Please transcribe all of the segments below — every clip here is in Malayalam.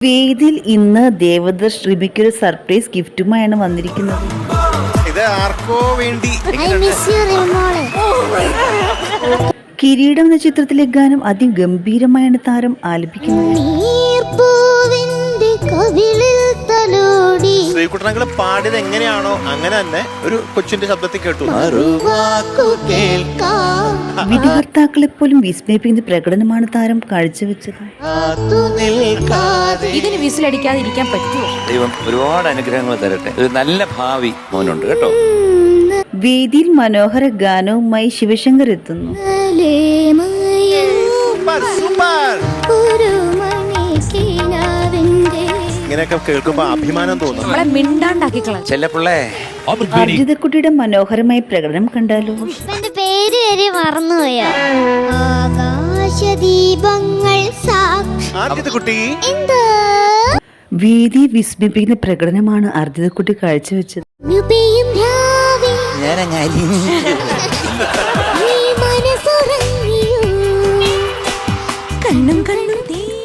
വേദിയിൽ ഇന്ന് ദേവദർശ് റിമിക്കൊരു സർപ്രൈസ് ഗിഫ്റ്റുമായാണ് വന്നിരിക്കുന്നത്. ഇത് ആർക്കോ വേണ്ടി കിരീടം എന്ന ചിത്രത്തിലെ ഗാനം അതിഗംഭീരമായാണ് താരം ആലപിക്കുന്നത്. ശ്രീകുട്ടനങ്ങൾ പാടിയത് എങ്ങനെയാണോ അങ്ങനെ തന്നെ ഒരു കൊച്ചിന്റെ ശബ്ദത്തിൽ കേട്ടു. വിധികർത്താക്കളെ പോലും വിസ്മയിപ്പിക്കുന്ന പ്രകടനമാണ് താരം കാഴ്ചവെച്ചത്. ഇതിന് വിസിലടിക്കാതിരിക്കാൻ പറ്റുമോ? ദൈവം ഒരുപാട് അനുഗ്രഹങ്ങൾ തരട്ടെ. ഒരു നല്ല ഭാവി മോനുണ്ട് കേട്ടോ. വേദിയിൽ മനോഹര ഗാനവുമായി ശിവശങ്കർ എത്തുന്നു. ഇങ്ങനെയൊക്കെ കേൾക്കുമ്പോ അഭിമാനം തോന്നും. നമ്മളെ മിണ്ടാണ്ടാക്കി കളഞ്ഞു. ചെല്ലപ്പിള്ളേ, അർജിതക്കുട്ടിയുടെ മനോഹരമായ പ്രകടനം കണ്ടാലോ. എന്റെ പേര് വരെ മറന്നുപോയ ആകാശദീപങ്ങൾ കുട്ടി വേദിയെ വിസ്മയിപ്പിക്കുന്ന പ്രകടനമാണ് അർജിതക്കുട്ടി കാഴ്ചവെച്ചത്.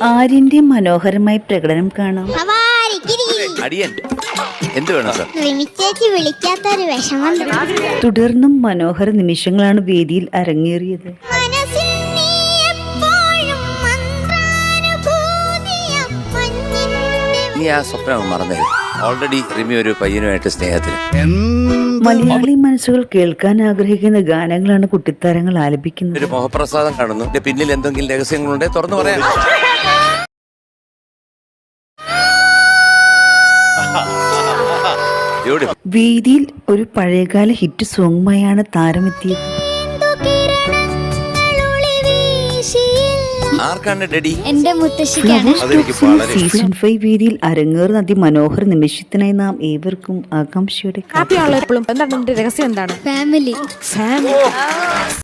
ആര്യന്റെ മനോഹരമായ പ്രകടനം കാണാം. അടിയൻ എന്ത് വേണം സാർ? ചേച്ചി വിളിക്കാത്തൊരു വിഷമം. തുടർന്നും മനോഹര നിമിഷങ്ങളാണ് വേദിയിൽ അരങ്ങേറിയത്. നീ ആ സ്വപ്നം മറന്നേ. ഓൾറെഡി റിമി ഒരു പയ്യനുമായിട്ട് സ്നേഹത്തിൽ. മലയാളി മനസ്സുകൾ കേൾക്കാൻ ആഗ്രഹിക്കുന്ന ഗാനങ്ങളാണ് കുട്ടിത്താരങ്ങൾ ആലപിക്കുന്നത്. ഒരു മോഹപ്രസാദം കാണുന്നു. എന്റെ പിന്നിൽ എന്തെങ്കിലും രഹസ്യങ്ങളുണ്ടെങ്കിൽ തുറന്നു പറയാം. വേദിയിൽ ഒരു പഴയകാല ഹിറ്റ് സോങ്ങുമായാണ് താരമെത്തിയത്. ആർക്കാണ് ഡെഡി? എന്റെ മുത്തശ്ശിക്കാണ്. സീസൺ 5 വേദിയിൽ അരങ്ങേറുന്ന അതിമനോഹര നിമിഷത്തിനായി നാം ഏവർക്കും ആകാംക്ഷയോടെ ഹാപ്പി ആണല്ലോ എപ്പോഴും. എന്താണ് രഹസ്യം? എന്താണ്? ഫാമിലി.